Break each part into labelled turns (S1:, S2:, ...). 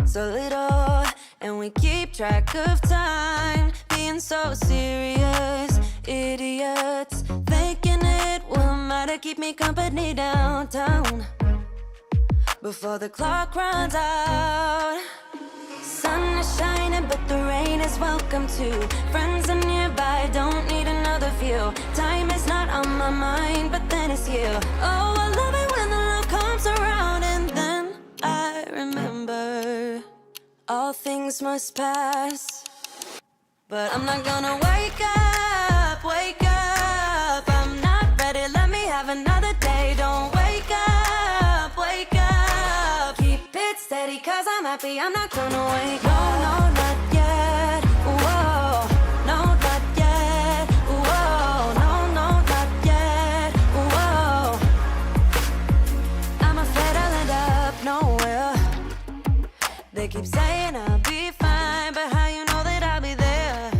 S1: so little, and we keep track of time, being so serious, idiots, thinking it will matter, keep me company downtown, before the clock runs out. Sun is shining, but the rain is welcome too. Friends are nearby, don't need another view. Time is not on my mind, but then it's you. Oh, I love it when the love comes around, and then I remember all things must pass. But I'm not gonna wake up, wake up. I'm not ready, let me have another day. Don't wake up, wake up. Keep it steady, cause I'm happy, I'm not gonna wake up. No, not yet, whoa. No, not yet, whoa. No, not yet, whoa. I'm afraid I'll end up nowhere. They keep saying I'll be fine, but how you know that I'll be there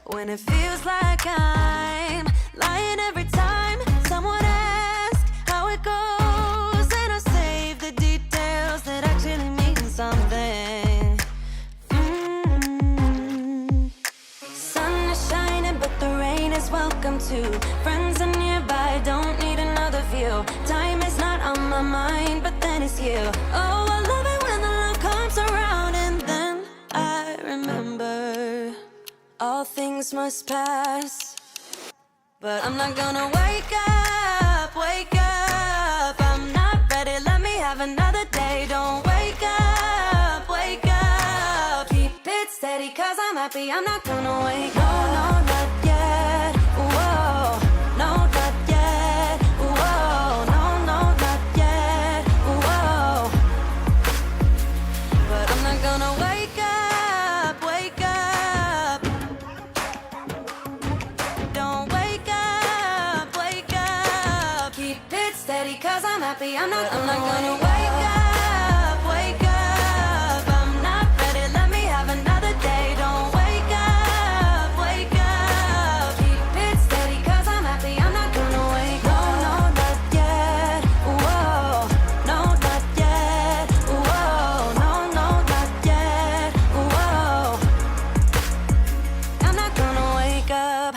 S1: when it feels like I'm lying every time someone asks how it goes, and I save the details that actually mean something. Sun is shining, but the rain is welcome too. Friends are nearby, don't need another view. Time is not on my mind, but then it's you. Oh, I love it when the love comes around, and then I remember all things must pass. But I'm not gonna wake up, wake up. I'm not ready, let me have another day. Don't wake up, wake up. Keep it steady, cause I'm happy, I'm not gonna wake up. No, not yet, whoa. No, not yet, whoa. No, not yet, whoa. But I'm not gonna wake up, wake up. Don't wake up, wake up. Keep it steady, cause I'm happy, I'm not gonna wake up, wake up. I'm not ready, let me have another day. Don't wake up, wake up. Keep it steady, cause I'm happy, I'm not gonna wake up. No, not yet, whoa. No, not yet, whoa. No, not yet, whoa. I'm not gonna wake up.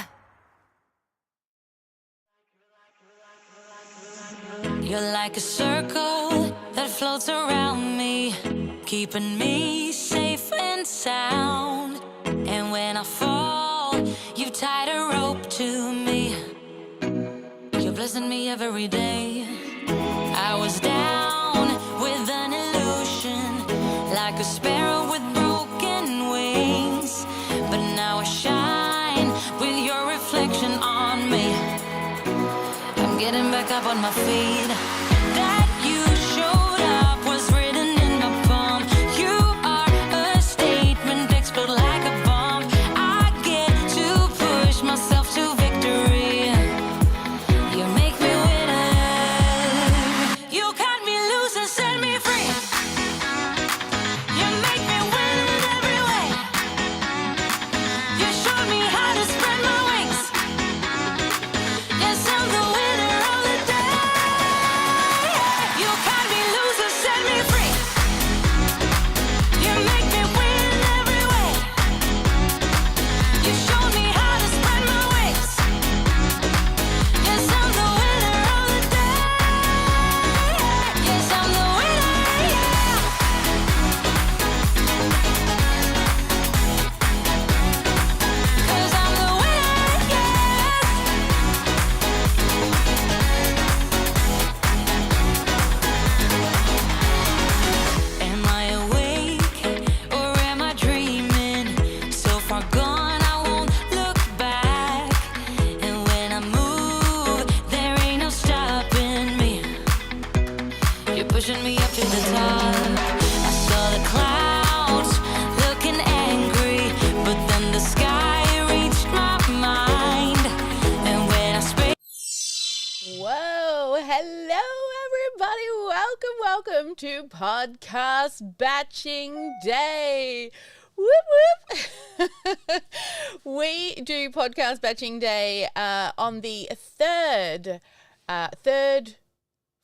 S1: You're like a circle that floats around me, keeping me safe and sound. And when I fall, you've tied a rope to me. You're blessing me every day. I was down with an illusion, like a sparrow with broken wings. But now I shine with your reflection on me. I'm getting back up on my feet. That you showed up was written in my palm. You are a statement, explode like a bomb. I get to push myself to victory. You make me winner. You cut me loose and set me free. You make me win in every way. You showed me how to spread my wings. Yes, I'm the winner of the day. You cut me loose and set me free. You make me win in every way. You showed me how to spread my wings. Yes, I'm the winner of the day. Yes, I'm the winner, yeah. 'Cause I'm the winner, yes. Am I awake or am I dreaming? So far gone, I won't look back. And when I move, there ain't no stopping me. You're pushing me up to the top. I saw the clouds looking angry, but then the sky reached my mind. And when I spoke.
S2: Whoa, hello everybody. Welcome to Podcast Batching Day. Whoop whoop. We do Podcast Batching Day on the third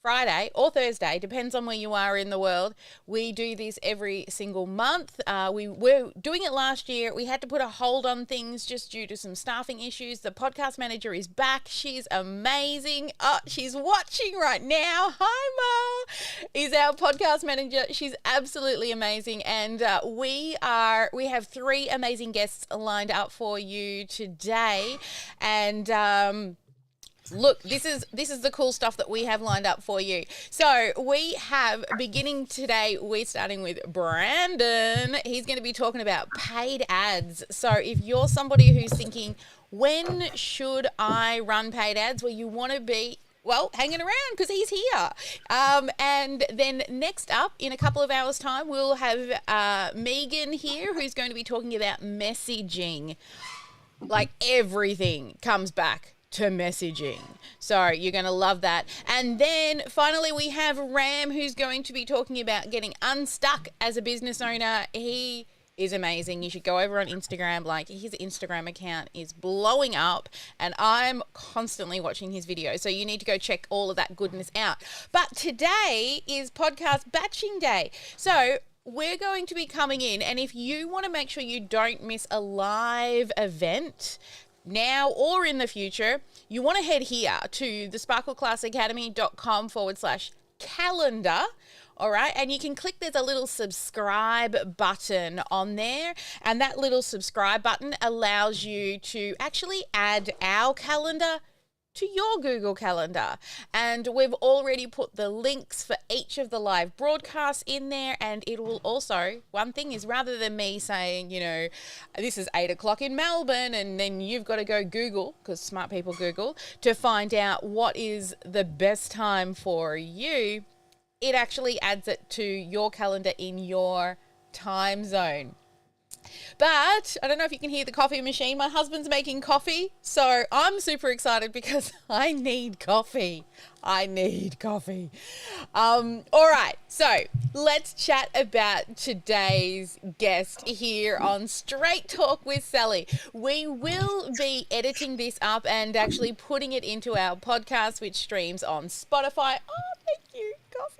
S2: Friday or Thursday, depends on where you are in the world. We do this every single month. We were doing it last year. We had to put a hold on things just due to some staffing issues. The podcast manager is back. She's amazing. Oh, she's watching right now. Hi, Ma. Is our podcast manager. She's absolutely amazing. And we have 3 amazing guests lined up for you today. And look, this is the cool stuff that we have lined up for you. So we have, beginning today, we're starting with Brandon. He's going to be talking about paid ads. So if you're somebody who's thinking, when should I run paid ads? Well, you want to be, well, hanging around because he's here. And then next up, in a couple of hours' time, we'll have Megan here, who's going to be talking about messaging. Like, everything comes back to messaging. So you're going to love that. And then finally we have Ram, who's going to be talking about getting unstuck as a business owner. He is amazing. You should go over on Instagram. Like, his Instagram account is blowing up and I'm constantly watching his videos. So you need to go check all of that goodness out. But today is podcast batching day. So we're going to be coming in, and if you want to make sure you don't miss a live event now or in the future, you want to head here to thesparkleclassacademy.com/calendar. All right. And you can click, there's a little subscribe button on there. And that little subscribe button allows you to actually add our calendar to your Google Calendar. And we've already put the links for each of the live broadcasts in there. And it will also, one thing is, rather than me saying, you know, this is 8 o'clock in Melbourne, and then you've got to go Google, because smart people Google, to find out what is the best time for you, it actually adds it to your calendar in your time zone. But I don't know if you can hear the coffee machine. My husband's making coffee, so I'm super excited because I need coffee. All right, so let's chat about today's guest here on Straight Talk with Sally. We will be editing this up and actually putting it into our podcast, which streams on Spotify. Oh, thank you, coffee.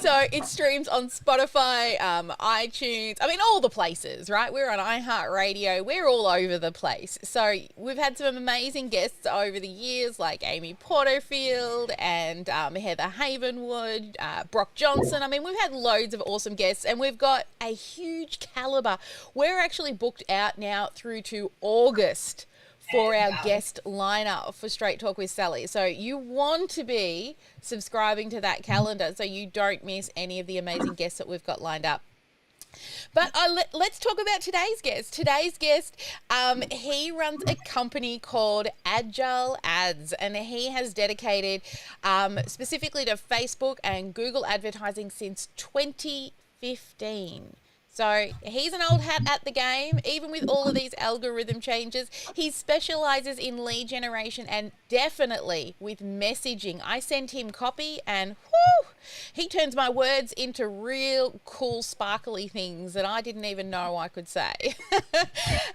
S2: So it streams on Spotify, iTunes, I mean, all the places, right? We're on iHeartRadio. We're all over the place. So we've had some amazing guests over the years, like Amy Porterfield and Heather Havenwood, Brock Johnson. I mean, we've had loads of awesome guests, and we've got a huge caliber. We're actually booked out now through to August for our guest lineup for Straight Talk with Sally. So you want to be subscribing to that calendar so you don't miss any of the amazing guests that we've got lined up. But let's talk about today's guest. Today's guest, he runs a company called Agile Ads, and he has dedicated specifically to Facebook and Google advertising since 2015. So he's an old hat at the game, even with all of these algorithm changes. He specializes in lead generation and definitely with messaging. I send him copy and whoo, he turns my words into real cool, sparkly things that I didn't even know I could say.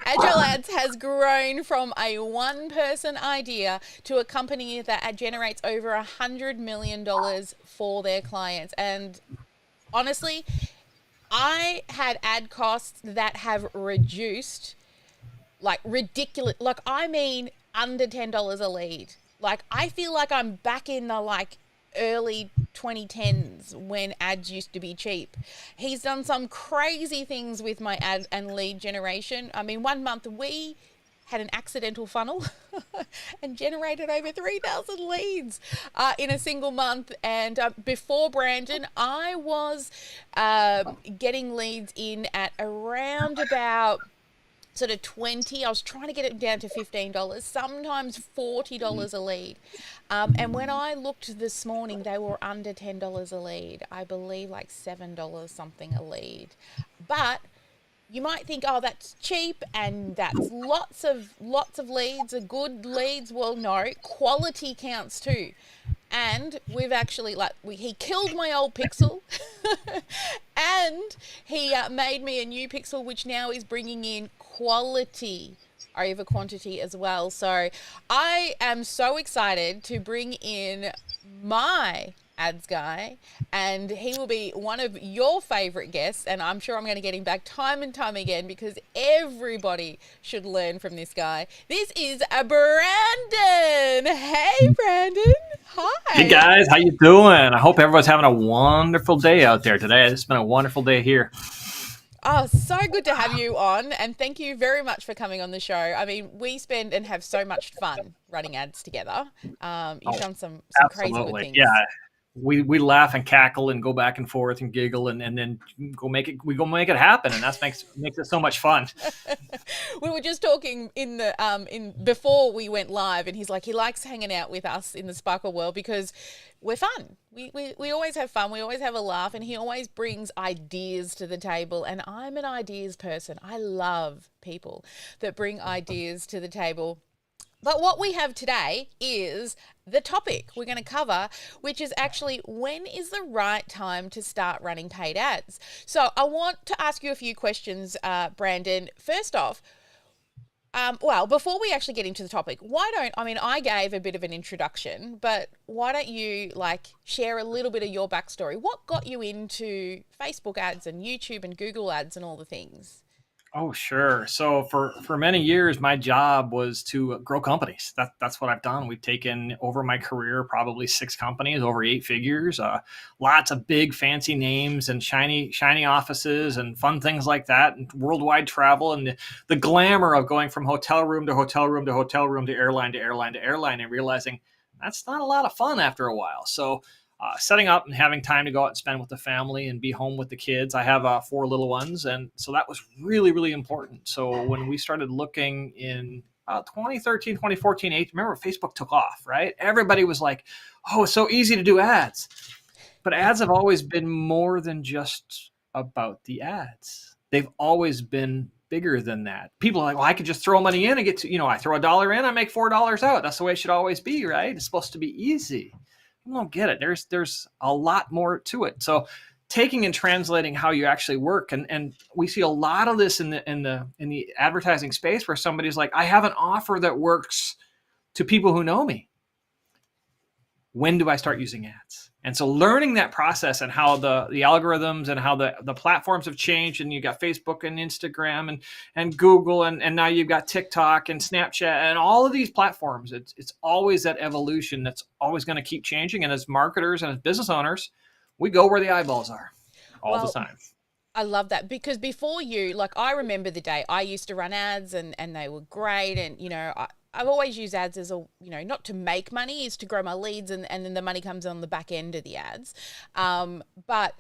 S2: Agile Ads has grown from a one-person idea to a company that generates over $100 million for their clients. And honestly, I had ad costs that have reduced, like, ridiculous, like, I mean, under $10 a lead. Like, I feel like I'm back in the, like, early 2010s when ads used to be cheap. He's done some crazy things with my ad and lead generation. I mean, one month we had an accidental funnel and generated over 3,000 leads in a single month. And before Brandon, I was getting leads in at around about sort of 20. I was trying to get it down to $15, sometimes $40 a lead. And when I looked this morning, they were under $10 a lead. I believe like $7 something a lead. But you might think, oh, that's cheap and that's lots of leads are good leads. Well, no, quality counts too. And we've actually, he killed my old pixel and he made me a new pixel, which now is bringing in quality over quantity as well. So I am so excited to bring in my ads guy, and he will be one of your favorite guests, and I'm sure I'm going to get him back time and time again because everybody should learn from this guy. This is a Brandon. Hey Brandon.
S3: Hey
S2: Hi.
S3: guys, how you doing? I hope everyone's having a wonderful day out there today. It's been a wonderful day here.
S2: Oh, so good to have you on, and thank you very much for coming on the show. I mean, we spend and have so much fun running ads together. You've
S3: Oh,
S2: done some crazy good
S3: absolutely. Yeah.
S2: things.
S3: We laugh and cackle and go back and forth and giggle and then go make it happen, and that makes it so much fun.
S2: We were just talking in the in before we went live, and he's like he likes hanging out with us in the Sparkle world because we're fun. We always have fun. We always have a laugh, and he always brings ideas to the table. And I'm an ideas person. I love people that bring ideas to the table. But what we have today is the topic we're going to cover, which is actually when is the right time to start running paid ads? So I want to ask you a few questions, Brandon. First off, well, before we actually get into the topic, I gave a bit of an introduction, but why don't you share a little bit of your backstory? What got you into Facebook ads and YouTube and Google ads and all the things?
S3: Oh, sure. So for many years, my job was to grow companies. That's what I've done. We've taken over my career probably 6 companies over 8 figures. Lots of big fancy names and shiny offices and fun things like that, and worldwide travel and the glamour of going from hotel room to hotel room to hotel room to airline to airline to airline, and realizing that's not a lot of fun after a while. So setting up and having time to go out and spend with the family and be home with the kids. I have 4 little ones, and so that was really, really important. So when we started looking in 2013, 2014, 18, remember Facebook took off, right? Everybody was like, oh, it's so easy to do ads. But ads have always been more than just about the ads. They've always been bigger than that. People are like, well, I could just throw money in and get to, I throw $1 in, I make $4 out. That's the way it should always be, right? It's supposed to be easy. I don't get it. There's a lot more to it. So taking and translating how you actually work, and we see a lot of this in the advertising space where somebody's like, I have an offer that works to people who know me. When do I start using ads? And so learning that process and how the algorithms and how the platforms have changed, and you got Facebook and Instagram and Google, and now you've got TikTok and Snapchat and all of these platforms. It's always that evolution that's always going to keep changing. And as marketers and as business owners, we go where the eyeballs are all the time.
S2: I love that because before you, I remember the day I used to run ads and they were great. And, I've always used ads as not to make money, is to grow my leads, and then the money comes on the back end of the ads. But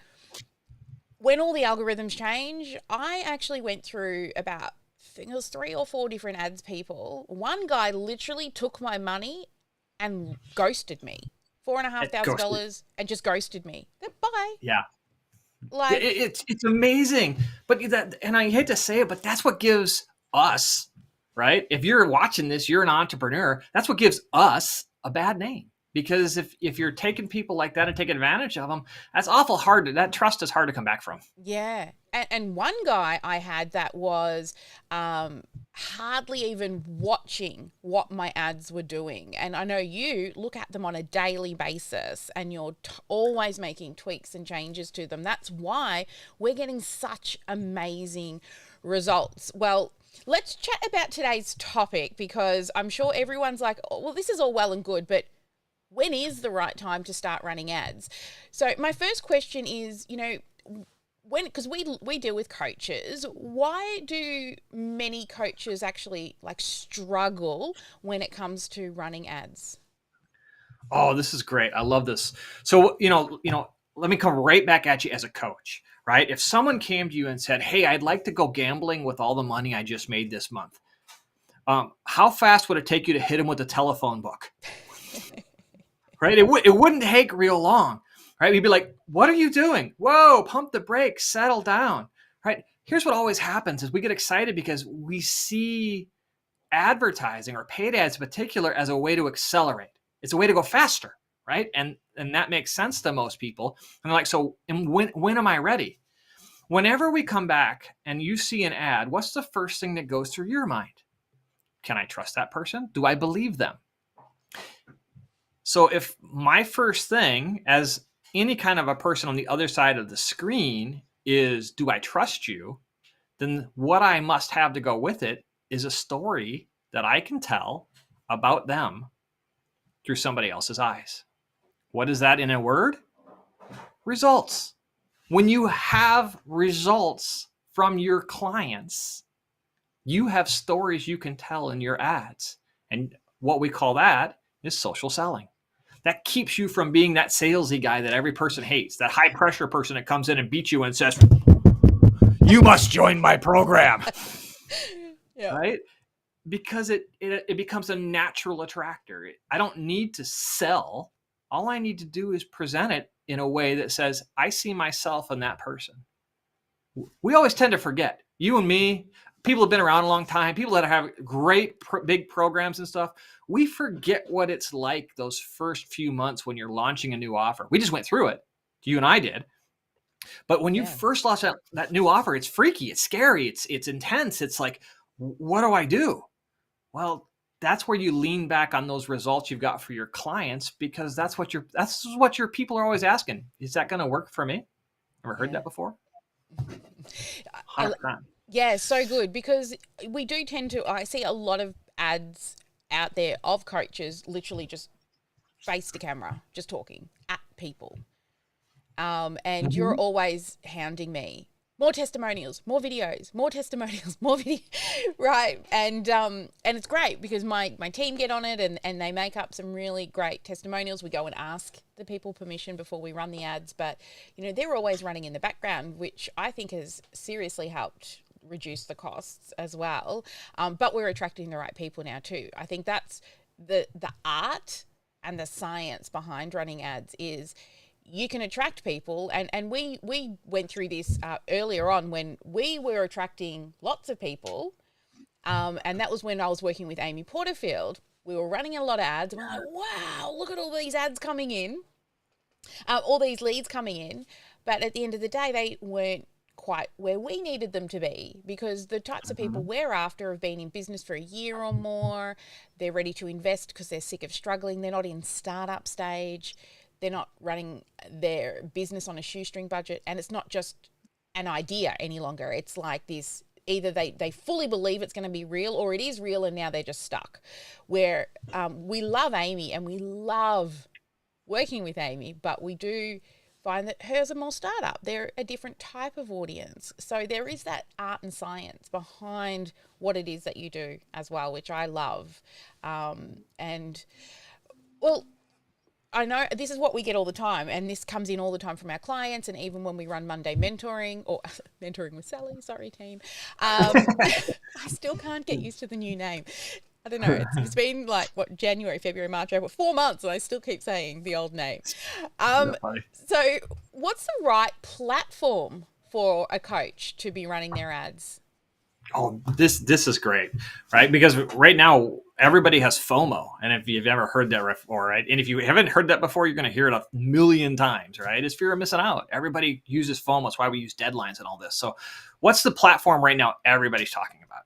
S2: when all the algorithms change, I actually went through about, I think it was 3 or 4 different ads people. One guy literally took my money and ghosted me. $4,500 and just ghosted me. Then bye.
S3: Yeah. It's amazing, but and I hate to say it, but that's what gives us, right? If you're watching this, you're an entrepreneur. That's what gives us a bad name, because if you're taking people like that and taking advantage of them, that's awful hard. That trust is hard to come back from.
S2: Yeah. And one guy I had that was hardly even watching what my ads were doing. And I know you look at them on a daily basis and you're always making tweaks and changes to them. That's why we're getting such amazing results. Well, let's chat about today's topic, because I'm sure everyone's like, oh, well, this is all well and good, but when is the right time to start running ads? So my first question is, because we deal with coaches, why do many coaches actually struggle when it comes to running ads?
S3: Oh, this is great. I love this. So, let me come right back at you as a coach, right? If someone came to you and said, hey, I'd like to go gambling with all the money I just made this month, how fast would it take you to hit them with a telephone book? Right? It wouldn't take real long, right? You'd be like, what are you doing? Whoa, pump the brakes, settle down, right? Here's what always happens is we get excited because we see advertising or paid ads in particular as a way to accelerate. It's a way to go faster, right? And that makes sense to most people. And they're like, so when am I ready? Whenever we come back and you see an ad, what's the first thing that goes through your mind? Can I trust that person? Do I believe them? So if my first thing as any kind of a person on the other side of the screen is, do I trust you? Then what I must have to go with it is a story that I can tell about them through somebody else's eyes. What is that in a word? Results. When you have results from your clients, you have stories you can tell in your ads. And what we call that is social selling. That keeps you from being that salesy guy that every person hates, that high pressure person that comes in and beats you and says, you must join my program. Yeah. Right? Because it becomes a natural attractor. I don't need to sell. All I need to do is present it in a way that says, I see myself in that person. We always tend to forget, you and me, people have been around a long time, people that have great big programs and stuff. We forget what it's like those first few months when you're launching a new offer. We just went through it. You and I did. But when you first launch that new offer, it's freaky, it's scary, it's intense. It's like, what do I do? Well, that's where you lean back on those results you've got for your clients, because that's what your people are always asking. Is that going to work for me? Ever heard that before? 100%.
S2: Yeah, so good, because we do tend to, I see a lot of ads out there of coaches literally just face to camera, just talking at people. And you're always hounding me. More testimonials, more videos, more testimonials, more video, right? And it's great because my team get on it and they make up some really great testimonials. We go and ask the people permission before we run the ads, but they're always running in the background, which I think has seriously helped reduce the costs as well. But we're attracting the right people now too. I think that's the art and the science behind running ads is you can attract people. And we went through this earlier on when we were attracting lots of people. And that was when I was working with Amy Porterfield. We were running a lot of ads and we're like, wow, look at all these ads coming in, all these leads coming in. But at the end of the day, they weren't quite where we needed them to be, because the types of people we're after have been in business for a year or more. They're ready to invest because they're sick of struggling. They're not in startup stage. They're not running their business on a shoestring budget. And it's not just an idea any longer. It's like this, either they fully believe it's going to be real or it is real and now they're just stuck. Where we love Amy and we love working with Amy, but we do find that hers are more startup. They're a different type of audience. So there is that art and science behind what it is that you do as well, which I love. I know this is what we get all the time, and this comes in all the time from our clients, and even when we run Monday mentoring or mentoring with Sally, sorry team. I still can't get used to the new name. I don't know. It's been like January, February, March, over 4 months, and I still keep saying the old name. So what's the right platform for a coach to be running their ads?
S3: Oh, this is great, right? Because right now everybody has FOMO, and if you've ever heard that before, right? And if you haven't heard that before, you're going to hear it a million times, right? It's fear of missing out. Everybody uses FOMO. That's why we use deadlines and all this. So, what's the platform right now everybody's talking about?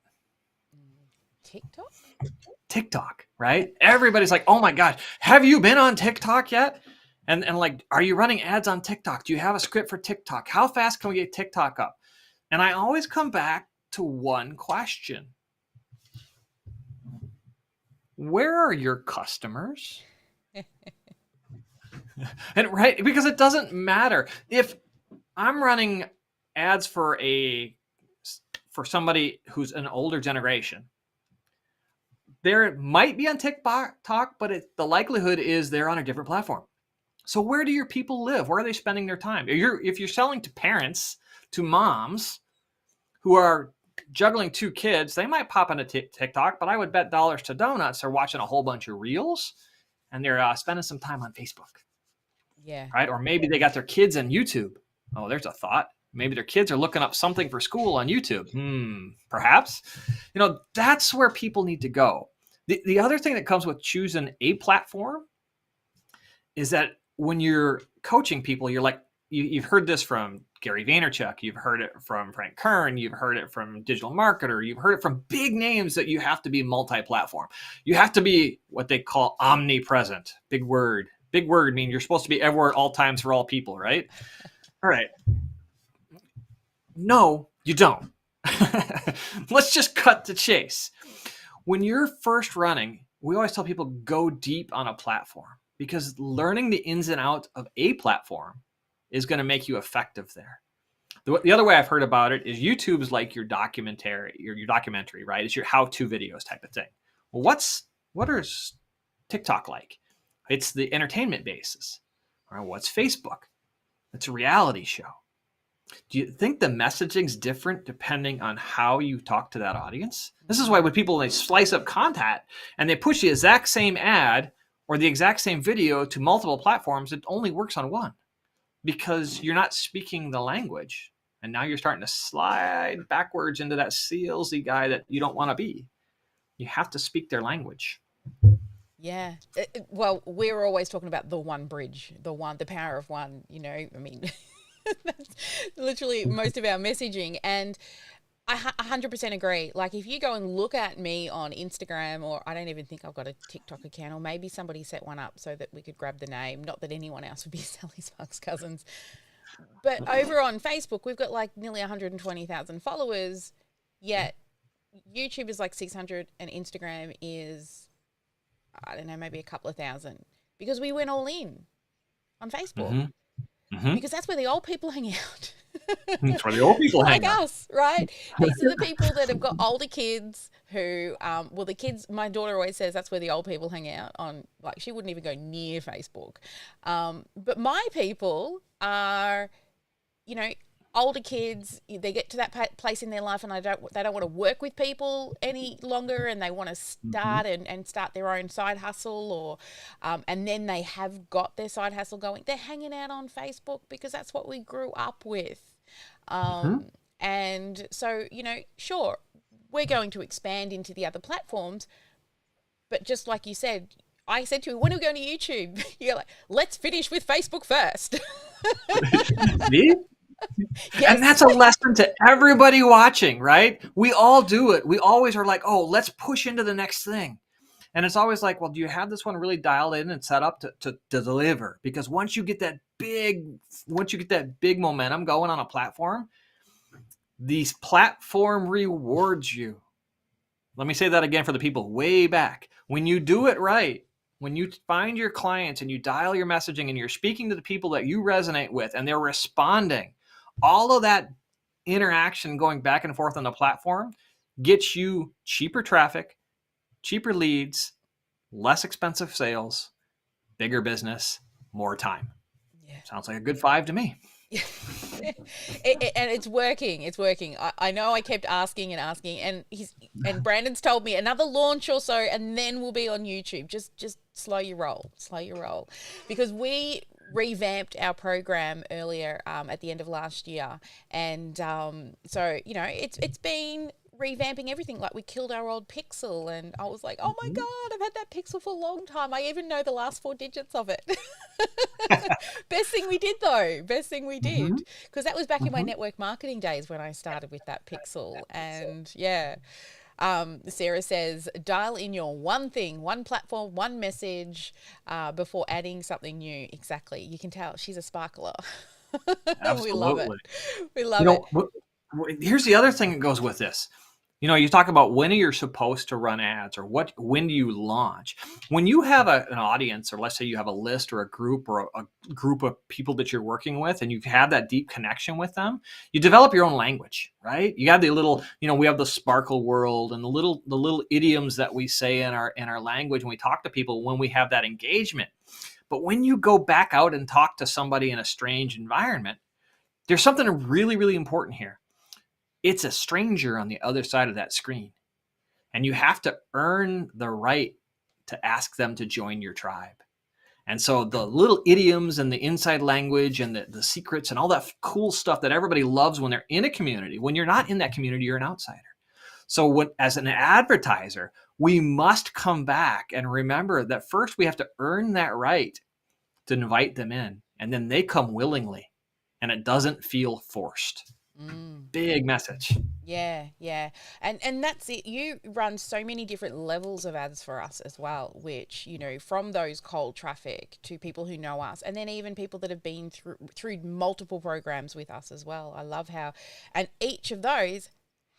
S3: TikTok, right? Everybody's like, oh my God, have you been on TikTok yet? And like, are you running ads on TikTok? Do you have a script for TikTok? How fast can we get TikTok up? And I always come back to one question. Where are your customers? And right, because it doesn't matter if I'm running ads for somebody who's an older generation. There might be on TikTok, but the likelihood is they're on a different platform. So where do your people live? Where are they spending their time? If you're selling to parents, to moms who are juggling 2 kids, they might pop on a TikTok, but I would bet dollars to donuts they're watching a whole bunch of reels and they're spending some time on Facebook.
S2: Yeah.
S3: Right? Or maybe they got their kids on YouTube. Oh, there's a thought. Maybe their kids are looking up something for school on YouTube. Perhaps. That's where people need to go. The other thing that comes with choosing a platform is that when you're coaching people, you're like, you've heard this from Gary Vaynerchuk, you've heard it from Frank Kern, you've heard it from Digital Marketer, you've heard it from big names that you have to be multi-platform. You have to be what they call omnipresent. Big word. Big word means you're supposed to be everywhere at all times for all people, right? All right. No, you don't. Let's just cut to chase. When you're first running, we always tell people go deep on a platform, because learning the ins and outs of a platform is going to make you effective there. The other way I've heard about it is YouTube's like your documentary, right? It's your how-to videos type of thing. Well, what is TikTok like? It's the entertainment basis. All right, what's Facebook? It's a reality show. Do you think the messaging's different depending on how you talk to that audience? This is why when people, they slice up content and they push the exact same ad or the exact same video to multiple platforms, it only works on one, because you're not speaking the language. And now you're starting to slide backwards into that salesy guy that you don't want to be. You have to speak their language.
S2: Yeah. Well, we're always talking about the one bridge, the power of one, I mean, that's literally most of our messaging. And I 100% agree. Like, if you go and look at me on Instagram, or I don't even think I've got a TikTok account, or maybe somebody set one up so that we could grab the name. Not that anyone else would be Sally Sparks Cousins. But over on Facebook, we've got like nearly 120,000 followers, yet YouTube is like 600 and Instagram is, I don't know, maybe a couple of thousand, because we went all in on Facebook.
S3: Mm-hmm. Mm-hmm.
S2: Because that's where the old people hang out.
S3: That's where the old people hang out.
S2: Like us, right? These are the people that have got older kids who, the kids, my daughter always says that's where the old people hang out on, like, she wouldn't even go near Facebook. But my people are, older kids. They get to that place in their life and they don't want to work with people any longer, and they want to start and start their own side hustle, or and then they have got their side hustle going. They're hanging out on Facebook because that's what we grew up with. And so, sure, we're going to expand into the other platforms, but just like you said, I said to you, when are we going to YouTube? You're like, let's finish with Facebook first.
S3: See? Yes. And that's a lesson to everybody watching, right? We all do it. We always are like, oh, let's push into the next thing. And it's always like, well, do you have this one really dialed in and set up to deliver? Because once you get that big momentum going on a platform, these platform rewards you. Let me say that again for the people way back. When you do it right, when you find your clients and you dial your messaging and you're speaking to the people that you resonate with and they're responding, all of that interaction going back and forth on the platform gets you cheaper traffic, cheaper leads, less expensive sales, bigger business, more time. Yeah. Sounds like a good 5 to me.
S2: And it's working. It's working. I know I kept asking, and Brandon's told me another launch or so, and then we'll be on YouTube. Just slow your roll, because we revamped our program earlier at the end of last year, and so it's been revamping everything. Like, we killed our old Pixel, and I was like, oh my God, I've had that Pixel for a long time. I even know the last 4 digits of it. Best thing we did, because that was back in my network marketing days when I started with that Pixel. And yeah, Sarah says, dial in your one thing, one platform, one message before adding something new. Exactly. You can tell she's a sparkler.
S3: Absolutely.
S2: We love it. We love it.
S3: Here's the other thing that goes with this. You talk about when you're supposed to run ads, or when do you launch? When you have an audience, or let's say you have a list or a group of people that you're working with, and you have that deep connection with them, you develop your own language, right? You have the little, we have the sparkle world and the little idioms that we say in our language when we talk to people when we have that engagement. But when you go back out and talk to somebody in a strange environment, there's something really, really important here. It's a stranger on the other side of that screen. And you have to earn the right to ask them to join your tribe. And so the little idioms and the inside language and the secrets and all that cool stuff that everybody loves when they're in a community. When you're not in that community, you're an outsider. So as an advertiser, we must come back and remember that first we have to earn that right to invite them in. And then they come willingly. and it doesn't feel forced. Big message.
S2: Yeah, yeah. And that's it. You run so many different levels of ads for us as well, which, you know, from those cold traffic to people who know us, and then even people that have been through multiple programs with us as well. I love how, and each of those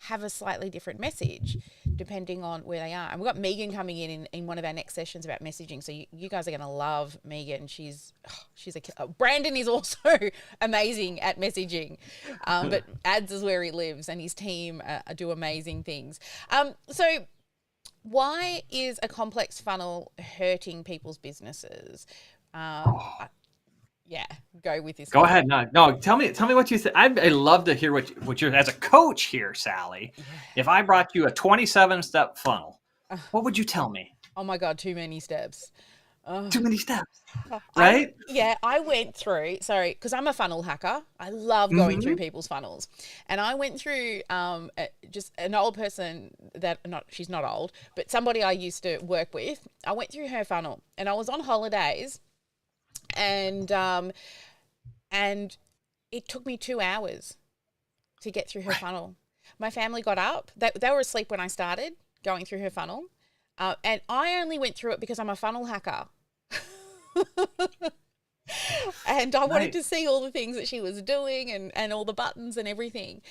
S2: have a slightly different message depending on where they are. And we've got Megan coming in one of our next sessions about messaging. So you guys are going to love Megan. She's a Brandon is also amazing at messaging, but ads is where he lives, and his team do amazing things. So why is a complex funnel hurting people's businesses? Yeah, go with this.
S3: Go ahead. No. Tell me what you think. I love to hear what you're as a coach here, Sally. Yeah. If I brought you a 27-step funnel, what would you tell me?
S2: Oh my God, too many steps.
S3: Too many steps, right?
S2: I went through, because I'm a funnel hacker. I love going through people's funnels. And I went through just an old person she's not old, but somebody I used to work with. I went through her funnel, and I was on holidays, and it took me 2 hours to get through her funnel. My family got up. They were asleep when I started going through her funnel. And I only went through it because I'm a funnel hacker. And I wanted to see all the things that she was doing and all the buttons and everything.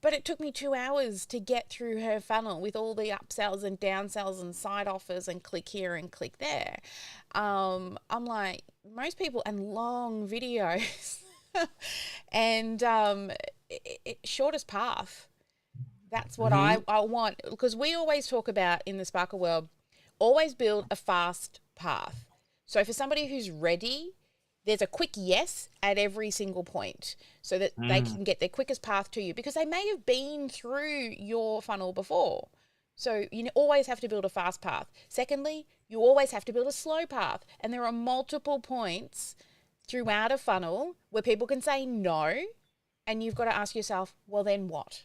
S2: But it took me 2 hours to get through her funnel with all the upsells and downsells and side offers and click here and click there. I'm like, most people, and long videos and shortest path. That's what I want, because we always talk about in the Sparkle world, always build a fast path. So for somebody who's ready, there's a quick yes at every single point so that they can get their quickest path to you, because they may have been through your funnel before. So you always have to build a fast path. Secondly, you always have to build a slow path. And there are multiple points throughout a funnel where people can say no, and you've got to ask yourself, well, then what?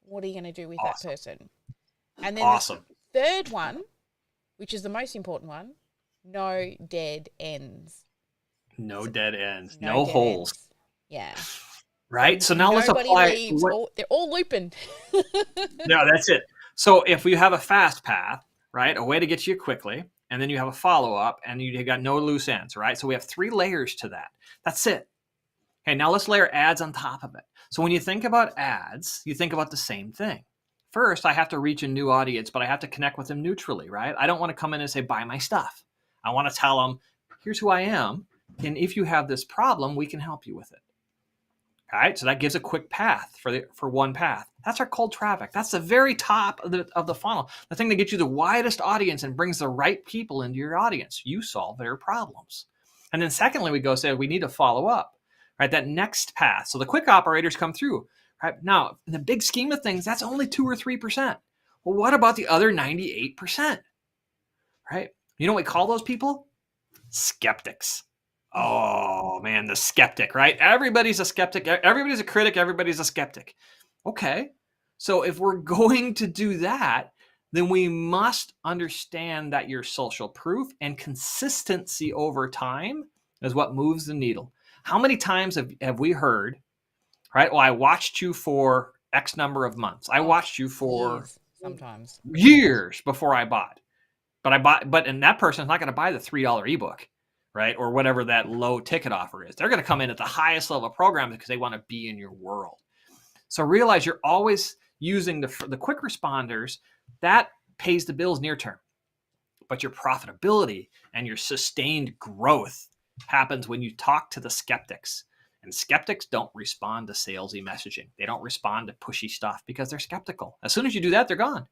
S2: What are you going to do with that person? And then the third one, which is the most important one, no dead ends.
S3: No dead ends. No holes.
S2: Ends. Yeah.
S3: Right? So now let's apply.
S2: Leaves. They're all looping.
S3: No, that's it. So if we have a fast path, right, a way to get to you quickly, and then you have a follow-up, and you got no loose ends, right? So we have 3 layers to that. That's it. Okay, now let's layer ads on top of it. So when you think about ads, you think about the same thing. First, I have to reach a new audience, but I have to connect with them neutrally, right? I don't want to come in and say, buy my stuff. I want to tell them, here's who I am, and if you have this problem, we can help you with it. All right, so that gives a quick path for one path. That's our cold traffic. That's the very top of the funnel, the thing that gets you the widest audience and brings the right people into your audience. You solve their problems. And then secondly, we say we need to follow up, right? That next path. So the quick operators come through. Right? Now, in the big scheme of things, that's only 2 or 3%. Well, what about the other 98%? Right? You know what we call those people? Skeptics. Oh, man, the skeptic, right? Everybody's a skeptic. Everybody's a critic. Everybody's a skeptic. Okay. So if we're going to do that, then we must understand that your social proof and consistency over time is what moves the needle. How many times have we heard, right? Well, I watched you for X number of months. I watched you for
S2: sometimes
S3: years before I bought. And that person's not going to buy the $3 ebook, right? Or whatever that low ticket offer is. They're going to come in at the highest level program because they want to be in your world. So realize you're always using the quick responders. That pays the bills near term. But your profitability and your sustained growth happens when you talk to the skeptics. And skeptics don't respond to salesy messaging. They don't respond to pushy stuff because they're skeptical. As soon as you do that, they're gone.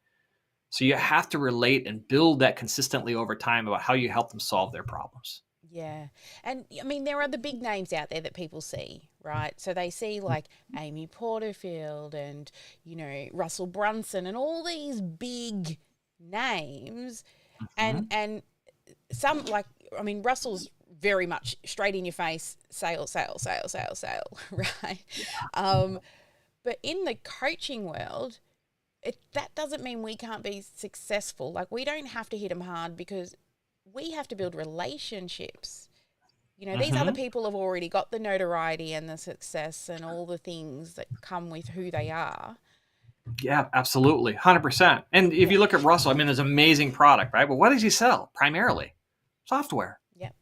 S3: So you have to relate and build that consistently over time about how you help them solve their problems.
S2: Yeah. And I mean, there are the big names out there that people see, right? So they see like Amy Porterfield and, Russell Brunson and all these big names. And some Russell's very much straight in your face, sale, right? Yeah. But in the coaching world, that doesn't mean we can't be successful. Like, we don't have to hit them hard because we have to build relationships These other people have already got the notoriety and the success and all the things that come with who they are.
S3: Yeah, absolutely. 100%. And if you look at Russell, I mean, there's amazing product, right? But what does he sell primarily? Software.
S2: Yep.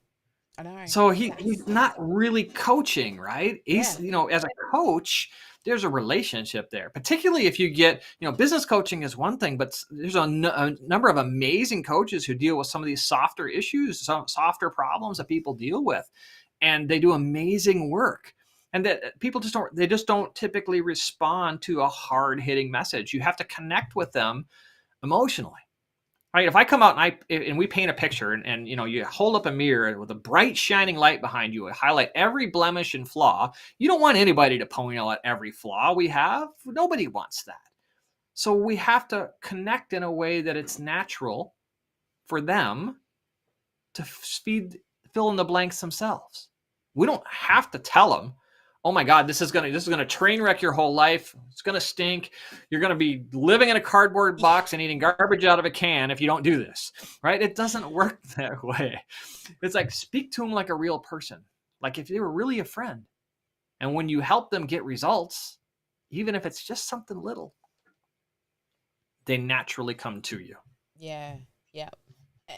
S2: I know.
S3: So he's not really coaching, right? He's, as a coach, there's a relationship there, particularly if you get, business coaching is one thing, but there's a number of amazing coaches who deal with some of these softer issues, some softer problems that people deal with, and they do amazing work. And that people just don't typically respond to a hard hitting message. You have to connect with them emotionally. Right? If I come out and we paint a picture and you hold up a mirror with a bright shining light behind you and highlight every blemish and flaw, you don't want anybody to point out every flaw we have. Nobody wants that. So we have to connect in a way that it's natural for them to fill in the blanks themselves. We don't have to tell them, oh my God, this is gonna train wreck your whole life. It's gonna stink. You're gonna be living in a cardboard box and eating garbage out of a can if you don't do this, right? It doesn't work that way. It's like, speak to them like a real person, like if they were really a friend. And when you help them get results, even if it's just something little, they naturally come to you.
S2: Yeah.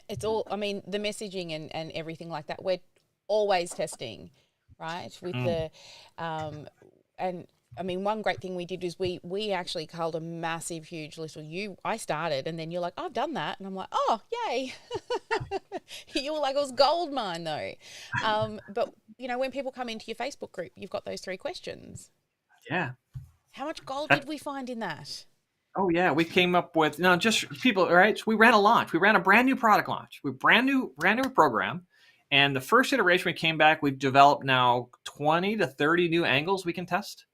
S2: It's all, I mean, the messaging and everything like that, we're always testing, right? With the, and I mean, one great thing we did is we actually culled a massive, huge list. I started, and then you're like, I've done that. And I'm like, oh, yay. You were like, it was gold mine though. But when people come into your Facebook group, you've got those 3 questions.
S3: Yeah.
S2: How much gold did we find in that?
S3: Oh yeah, we came up with just people, right? So we ran a launch. We ran a brand new product launch. We brand new program. And the first iteration we came back, we've developed now 20 to 30 new angles we can test.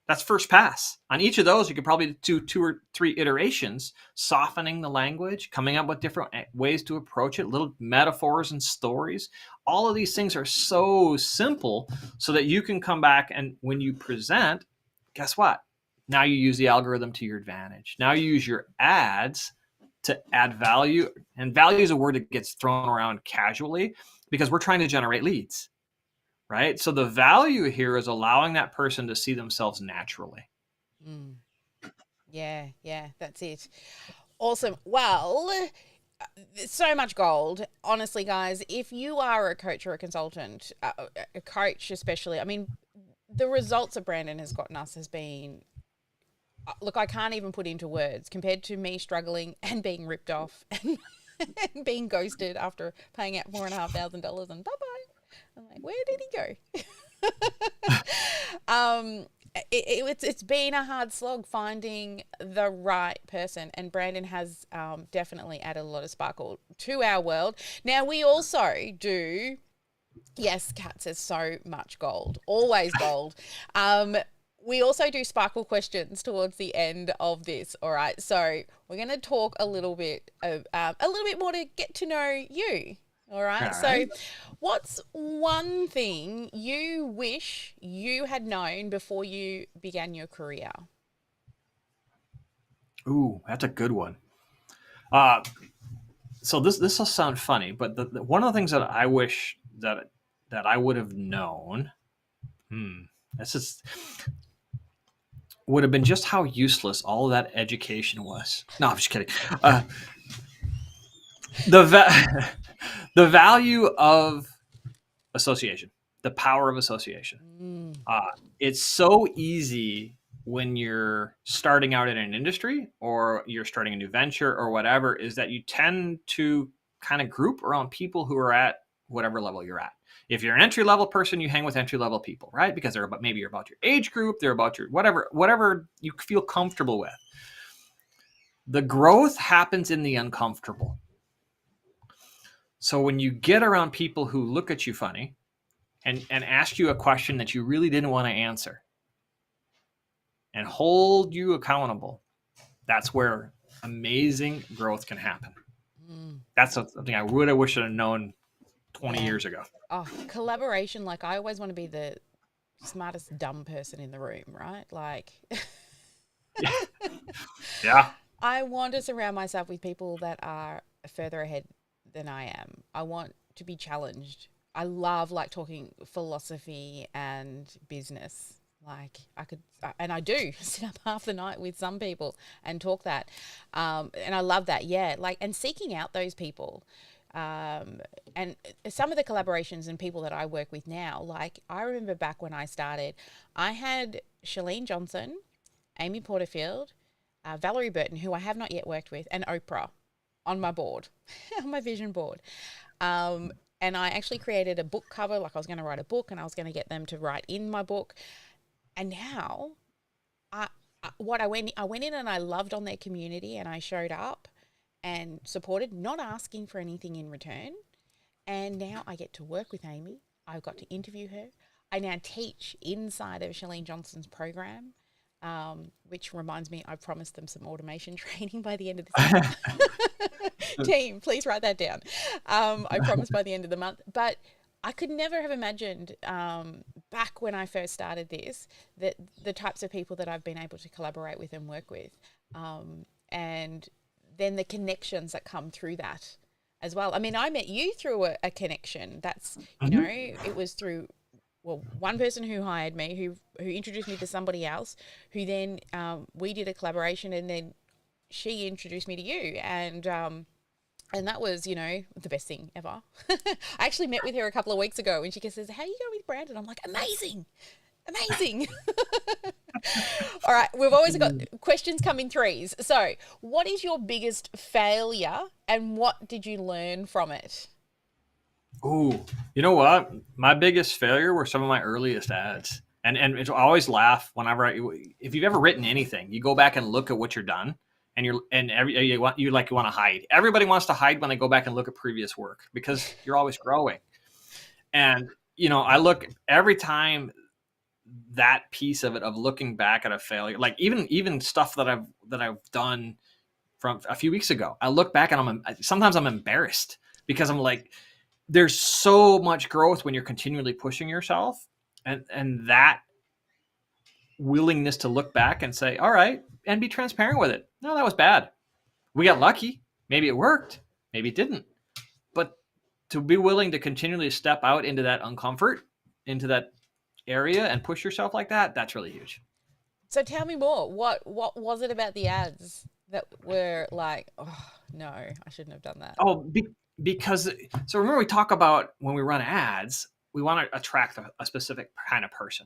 S3: That's first pass. On each of those, you could probably do 2 or 3 iterations, softening the language, coming up with different ways to approach it, little metaphors and stories. All of these things are so simple so that you can come back and when you present, guess what? Now you use the algorithm to your advantage. Now you use your ads to add value. And value is a word that gets thrown around casually because we're trying to generate leads, right? So the value here is allowing that person to see themselves naturally.
S2: Yeah, that's it. Awesome. Well, so much gold. Honestly, guys, if you are a coach or a consultant, a coach especially, I mean, the results that Brandon has gotten us has been, look, I can't even put into words compared to me struggling and being ripped off and being ghosted after paying out $4,500 and bye-bye. I'm like, where did he go? It's been a hard slog finding the right person, and Brandon has definitely added a lot of sparkle to our world. Now, we also do, yes, Kat says so much gold, always gold. We also do sparkle questions towards the end of this. All right. So we're going to talk a little bit more to get to know you. All right. So what's one thing you wish you had known before you began your career?
S3: Ooh, that's a good one. So this will sound funny, but one of the things that I wish that I would have known, this is would have been just how useless all of that education was. No, I'm just kidding. The value of association, the power of association. It's so easy when you're starting out in an industry or you're starting a new venture or whatever, is that you tend to kind of group around people who are at whatever level you're at. If you're an entry-level person, you hang with entry-level people, right? Because they're about, maybe you're about your age group, they're about your whatever you feel comfortable with. The growth happens in the uncomfortable. So when you get around people who look at you funny and ask you a question that you really didn't want to answer and hold you accountable, that's where amazing growth can happen. That's something I would have wished I'd known 20 years ago.
S2: Oh, collaboration. Like, I always want to be the smartest dumb person in the room, right? Like,
S3: yeah.
S2: I want to surround myself with people that are further ahead than I am. I want to be challenged. I love like talking philosophy and business. Like I could, and I do sit up half the night with some people and talk that. And I love that. Yeah. Like, and seeking out those people. And some of the collaborations and people that I work with now, like I remember back when I started, I had Shalene Johnson, Amy Porterfield, Valerie Burton, who I have not yet worked with, and Oprah on my board, on my vision board. And I actually created a book cover, like I was going to write a book and I was going to get them to write in my book. And now I went in and I loved on their community and I showed up and supported, not asking for anything in return. And now I get to work with Amy. I've got to interview her. I now teach inside of Shalene Johnson's program, which reminds me, I promised them some automation training by the end of this month. Team, please write that down. I promised by the end of the month. But I could never have imagined back when I first started this, that the types of people that I've been able to collaborate with and work with, and then the connections that come through that as well. I mean, I met you through a connection. That's, you know, it was through, well, one person who hired me, who introduced me to somebody else, who then we did a collaboration, and then she introduced me to you. And that was, you know, the best thing ever. I actually met with her a couple of weeks ago and she says, how are you going with Brandon? I'm like, amazing. All right. We've always got questions come in threes. So what is your biggest failure and what did you learn from it?
S3: Ooh, you know what? My biggest failure were some of my earliest ads. And I always laugh whenever if you've ever written anything, you go back and look at what you're done. And you want to hide. Everybody wants to hide when they go back and look at previous work because you're always growing. And you know, I look every time that piece of it, of looking back at a failure, like even stuff that I've done from a few weeks ago. I look back and sometimes I'm embarrassed because I'm like, there's so much growth when you're continually pushing yourself, and that willingness to look back and say, all right, and be transparent with it. No, that was bad. We got lucky. Maybe it worked. Maybe it didn't. But to be willing to continually step out into that uncomfort, into that area and push yourself like that, that's really huge.
S2: So tell me more. What was it about the ads that were like, oh, no, I shouldn't have done that?
S3: Oh, because, so remember we talk about when we run ads, we want to attract a specific kind of person.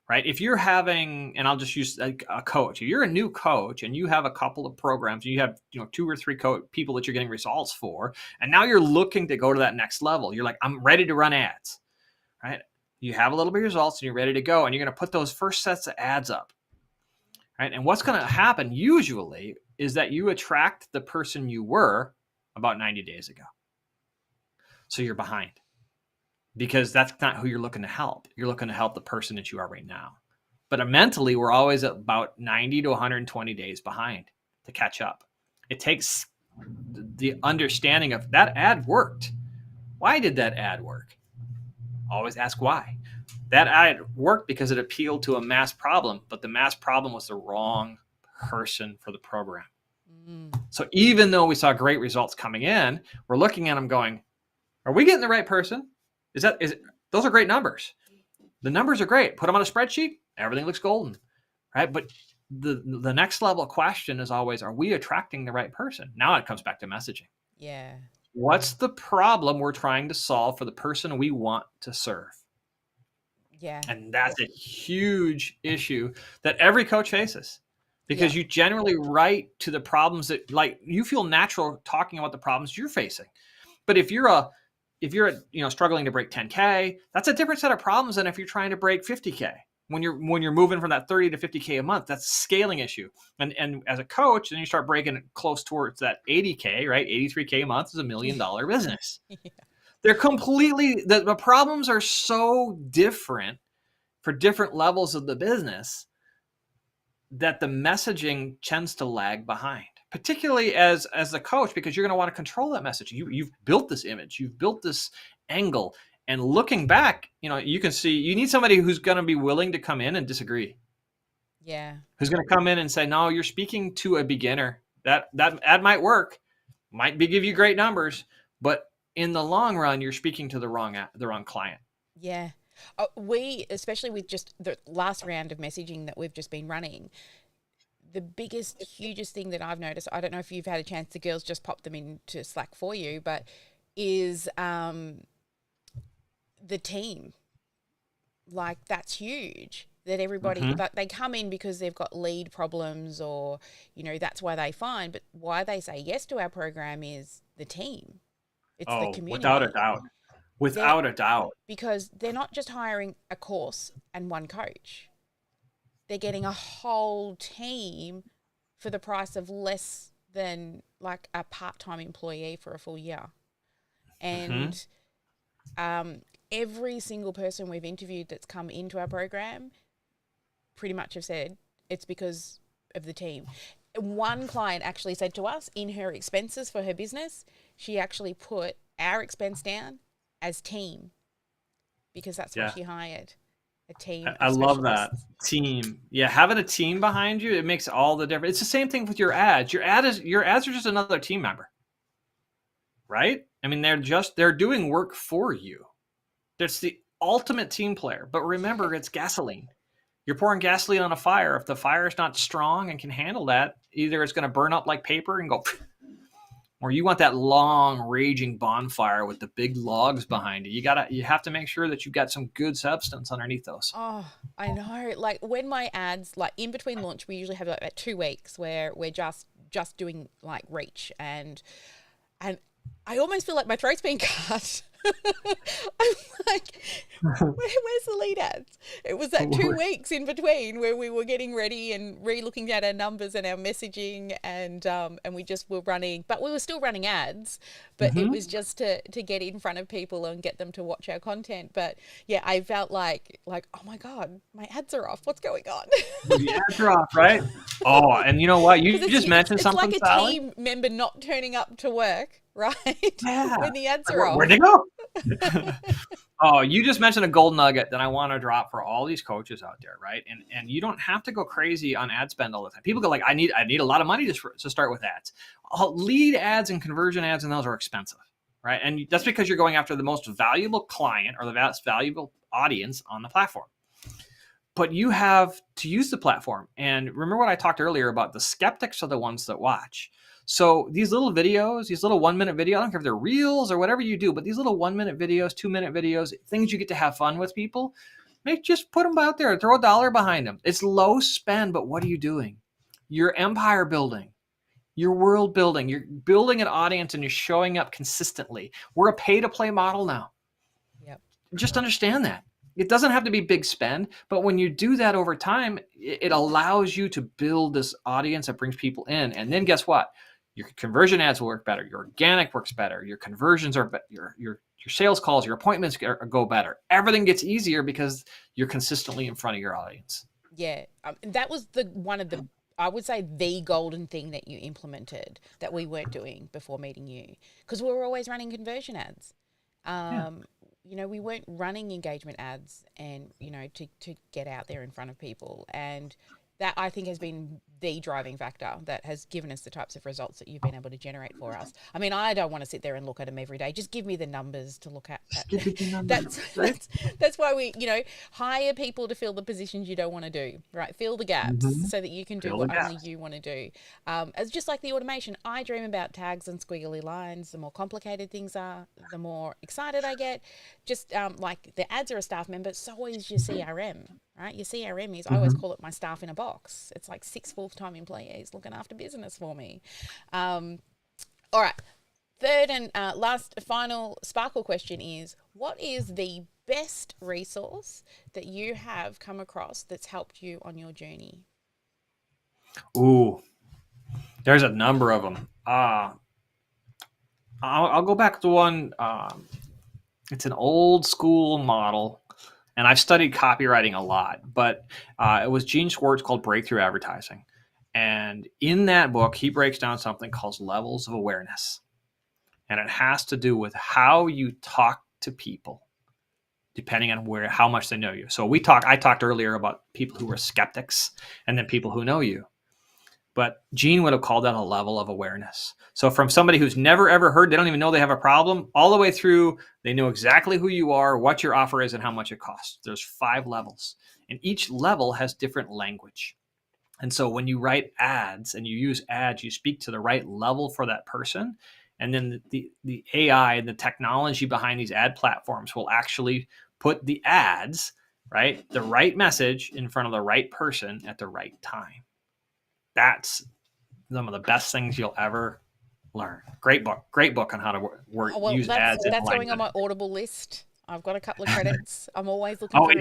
S3: Right? If you're having, and I'll just use a coach, if you're a new coach and you have a couple of programs, you have, you know, 2 or 3 people that you're getting results for, and now you're looking to go to that next level. You're like, I'm ready to run ads, right? You have a little bit of results and you're ready to go, and you're going to put those first sets of ads up, right? And what's going to happen usually is that you attract the person you were about 90 days ago. So you're behind. Because that's not who you're looking to help. You're looking to help the person that you are right now. But mentally, we're always about 90 to 120 days behind to catch up. It takes the understanding of that ad worked. Why did that ad work? Always ask why. That ad worked because it appealed to a mass problem, but the mass problem was the wrong person for the program. So even though we saw great results coming in, we're looking at them going, are we getting the right person? Those are great numbers. The numbers are great. Put them on a spreadsheet. Everything looks golden, right? But the next level question is always, are we attracting the right person? Now it comes back to messaging.
S2: Yeah.
S3: What's the problem we're trying to solve for the person we want to serve?
S2: Yeah.
S3: And that's a huge issue that every coach faces, because you generally write to the problems that, like, you feel natural talking about the problems you're facing. But if you're struggling to break 10K, that's a different set of problems than if you're trying to break 50K. When you're moving from that 30 to 50K a month, that's a scaling issue. And as a coach, then you start breaking it close towards that 80K, right? 83K a month is $1 million business. Yeah. They're completely, the problems are so different for different levels of the business that the messaging tends to lag behind. Particularly as the coach, because you're going to want to control that message. You've built this image, you've built this angle, and looking back, you can see you need somebody who's going to be willing to come in and disagree.
S2: Yeah.
S3: Who's going to come in and say, no, you're speaking to a beginner. That ad might work, might give you great numbers, but in the long run, you're speaking to the wrong client.
S2: Yeah. We, especially with just the last round of messaging that we've just been running, the biggest, hugest thing that I've noticed, I don't know if you've had a chance, the girls just popped them into Slack for you, but is the team. Like, that's huge. That everybody, like, they come in because they've got lead problems, or, you know, that's why they find, but why they say yes to our program is the team. It's the community.
S3: Without a doubt. Without a doubt.
S2: Because they're not just hiring a course and one coach. They're getting a whole team for the price of less than like a part-time employee for a full year. And every single person we've interviewed that's come into our program pretty much have said it's because of the team. One client actually said to us, in her expenses for her business, she actually put our expense down as team, because that's what she hired. A team.
S3: I love that. Team. Yeah, having a team behind you, it makes all the difference. It's the same thing with your ads. Your ads are just another team member. Right? I mean, they're doing work for you. That's the ultimate team player. But remember, it's gasoline. You're pouring gasoline on a fire. If the fire is not strong and can handle that, either it's going to burn up like paper and go, or you want that long raging bonfire with the big logs behind it. You have to make sure that you've got some good substance underneath those.
S2: Oh, I know. Like, when my ads, like in between launch, we usually have like 2 weeks where we're just doing like reach, and I almost feel like my throat's being cut. I'm like, where's the lead ads? It was that 2 weeks in between where we were getting ready and re-looking at our numbers and our messaging, and we just were running, but we were still running ads, but it was just to get in front of people and get them to watch our content. But yeah, I felt like, oh my God, my ads are off. What's going on?
S3: The ads are off, right? Oh, and you know what? You just mentioned something,
S2: it's like a
S3: Sally.
S2: team member not turning up to work, right?
S3: Yeah.
S2: When the ads are off.
S3: Where'd they go? Oh, you just mentioned a gold nugget that I want to drop for all these coaches out there, right? And you don't have to go crazy on ad spend all the time. People go like, I need a lot of money to start with ads. Lead ads and conversion ads, and those are expensive, right? And that's because you're going after the most valuable client or the most valuable audience on the platform. But you have to use the platform. And remember what I talked earlier about, the skeptics are the ones that watch. So these little videos, these little 1-minute videos, I don't care if they're reels or whatever you do, but these little 1-minute videos, 2-minute videos, things you get to have fun with people, just put them out there, throw $1 behind them. It's low spend, but what are you doing? You're empire building. You're world building. You're building an audience, and you're showing up consistently. We're a pay-to-play model now.
S2: Yep.
S3: Just understand that. It doesn't have to be big spend, but when you do that over time, it allows you to build this audience that brings people in. And then guess what? Your conversion ads will work better. Your organic works better. Your conversions are better. Your sales calls, your appointments go better. Everything gets easier because you're consistently in front of your audience.
S2: Yeah, that was one of the, I would say, the golden thing that you implemented that we weren't doing before meeting you, because we were always running conversion ads. You know, we weren't running engagement ads, and, you know, to get out there in front of people. And that, I think, has been the driving factor that has given us the types of results that you've been able to generate for us. I mean, I don't want to sit there and look at them every day. Just give me the numbers to look at. That's why we, you know, hire people to fill the positions you don't want to do, right? Fill the gaps so that you can do what only you want to do. It's just like the automation. I dream about tags and squiggly lines. The more complicated things are, the more excited I get. Just like the ads are a staff member, so is your CRM. Right? Your CRM is, I always call it my staff in a box. It's like 6 full-time employees looking after business for me. All right. Third and last final sparkle question is, what is the best resource that you have come across that's helped you on your journey?
S3: Ooh, there's a number of them. I'll go back to one. It's an old school model, and I've studied copywriting a lot, but it was Gene Schwartz, called Breakthrough Advertising. And in that book, he breaks down something called levels of awareness. And it has to do with how you talk to people, depending on how much they know you. So I talked earlier about people who are skeptics and then people who know you. But Gene would have called that a level of awareness. So from somebody who's never, ever heard, they don't even know they have a problem, all the way through, they know exactly who you are, what your offer is, and how much it costs. There's 5 levels. And each level has different language. And so when you write ads and you use ads, you speak to the right level for that person. And then the AI and the technology behind these ad platforms will actually put the ads, right, the right message in front of the right person at the right time. That's some of the best things you'll ever learn. Great book on how to use ads.
S2: That's going on my Audible list. I've got a couple of credits. I'm always looking for.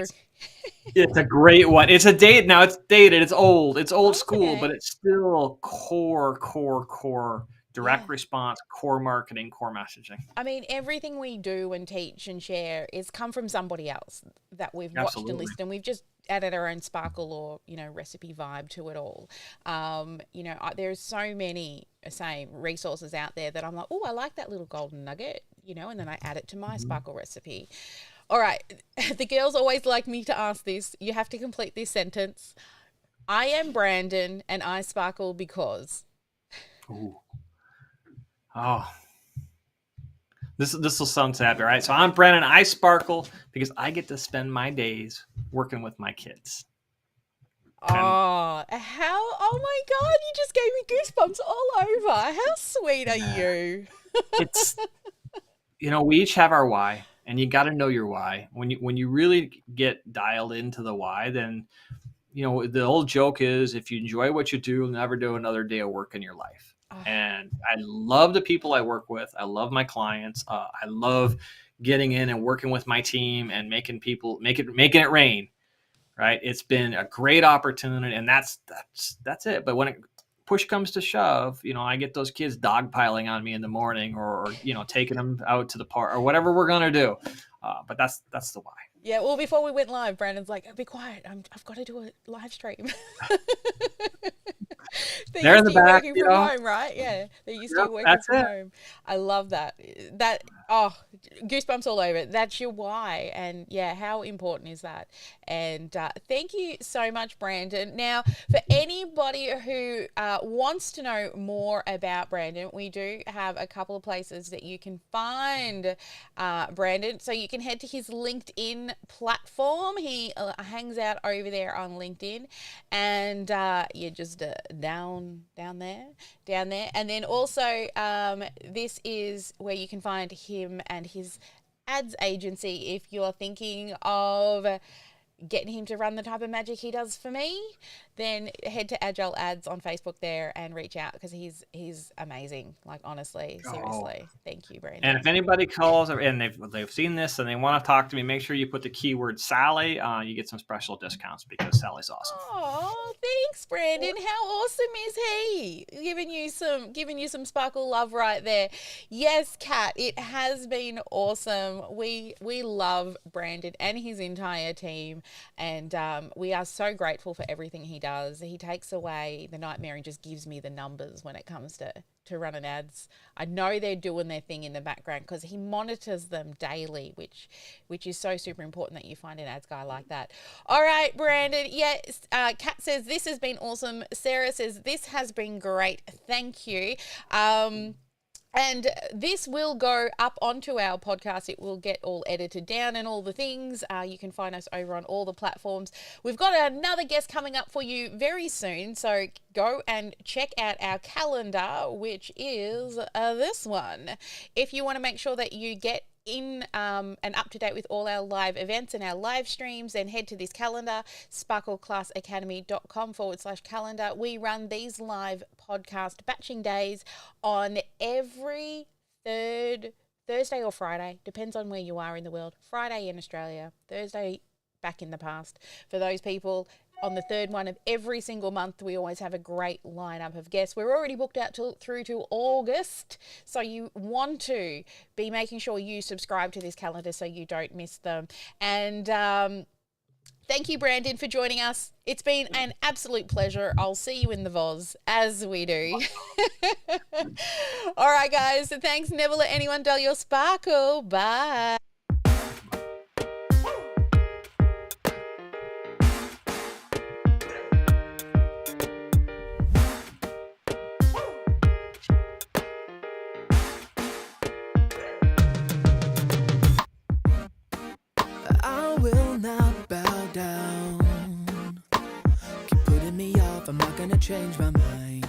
S3: It's a great one. It's dated. It's dated. It's old school, but it's still core direct response, core marketing, core messaging.
S2: I mean, everything we do and teach and share is come from somebody else that we've watched and listened, and we've just added our own sparkle or, recipe vibe to it all. There's so many resources out there that I'm like, oh, I like that little golden nugget, and then I add it to my sparkle recipe. All right. The girls always like me to ask this. You have to complete this sentence. I am Brandon and I sparkle because.
S3: Ooh. Oh, this will sound sad, right? So I'm Brandon. I sparkle because I get to spend my days working with my kids.
S2: Oh my God, you just gave me goosebumps all over. How sweet are you?
S3: It's, we each have our why, and you got to know your why. When you really get dialed into the why, then, the old joke is if you enjoy what you do, you'll never do another day of work in your life. And I love the people I work with. I love my clients. I love getting in and working with my team and making it rain. Right. It's been a great opportunity, and that's it. But when push comes to shove, I get those kids dogpiling on me in the morning or taking them out to the park or whatever we're going to do. But that's the why.
S2: Yeah, well, before we went live, Brandon's like, be quiet. I've got to do a live stream. They're in the back, working from home, right? Yeah, they're used to working from home. I love that. Goosebumps all over. That's your why. And yeah, how important is that? And thank you so much, Brandon. Now, for anybody who wants to know more about Brandon, we do have a couple of places that you can find Brandon. So you can head to his LinkedIn platform. He hangs out over there on LinkedIn, and you're just down there. And then also this is where you can find him and his ads agency if you're thinking of getting him to run the type of magic he does for me. Then head to Agile Ads on Facebook there and reach out because he's amazing. Like, honestly, seriously. Thank you, Brandon.
S3: And if anybody calls and they've seen this and they want to talk to me, make sure you put the keyword Sally. You get some special discounts because Sally's awesome.
S2: Oh, thanks, Brandon. How awesome is he? Giving you some sparkle love right there. Yes, Kat, it has been awesome. We love Brandon and his entire team, and we are so grateful for everything he does. He takes away the nightmare and just gives me the numbers when it comes to running ads. I know they're doing their thing in the background because he monitors them daily, which is so super important that you find an ads guy like that. All right, Brandon. Yes, Kat says this has been awesome. Sarah says this has been great. Thank you. And this will go up onto our podcast. It will get all edited down and all the things. You can find us over on all the platforms. We've got another guest coming up for you very soon. So go and check out our calendar, which is this one. If you want to make sure that you get in and up to date with all our live events and our live streams, then head to this calendar, sparkleclassacademy.com/calendar. We run these live podcast batching days on every third Thursday or Friday, depends on where you are in the world. Friday in Australia, Thursday back in the past. For those people, on the third one of every single month, we always have a great lineup of guests. We're already booked out through to August, so you want to be making sure you subscribe to this calendar so you don't miss them. And thank you, Brandon, for joining us. It's been an absolute pleasure. I'll see you in the Voz, as we do. All right, guys. So thanks. Never let anyone dull your sparkle. Bye.
S4: change my mind.